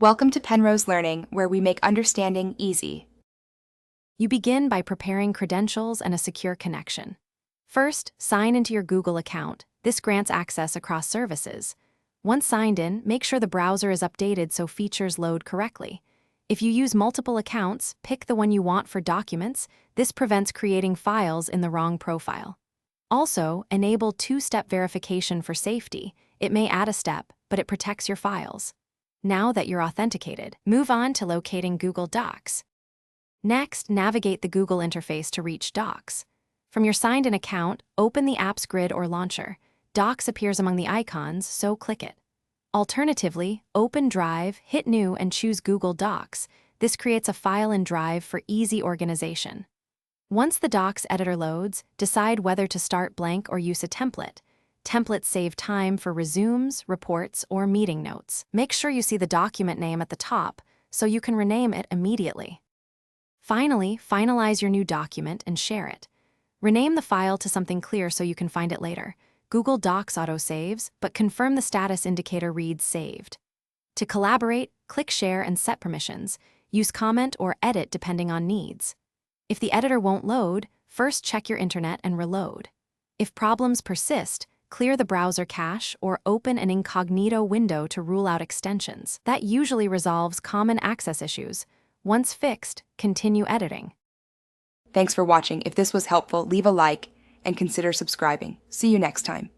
Welcome to Penrose Learning, where we make understanding easy. You begin by preparing credentials and a secure connection. First, sign into your Google account. This grants access across services. Once signed in, make sure the browser is updated so features load correctly. If you use multiple accounts, pick the one you want for documents. This prevents creating files in the wrong profile. Also, enable two-step verification for safety. It may add a step, but it protects your files. Now that you're authenticated, move on to locating Google Docs. Next, navigate the Google interface to reach Docs. From your signed-in account, open the app's grid or launcher. Docs appears among the icons, so click it. Alternatively, open Drive, hit New, and choose Google Docs. This creates a file in Drive for easy organization. Once the Docs editor loads, decide whether to start blank or use a template. Templates save time for resumes, reports, or meeting notes. Make sure you see the document name at the top so you can rename it immediately. Finally, finalize your new document and share it. Rename the file to something clear so you can find it later. Google Docs auto-saves, but confirm the status indicator reads saved. To collaborate, click Share and set permissions. Use comment or edit depending on needs. If the editor won't load, first check your internet and reload. If problems persist, clear the browser cache or open an incognito window to rule out extensions. That usually resolves common access issues. Once fixed, continue editing. Thanks for watching. If this was helpful, leave a like and consider subscribing. See you next time.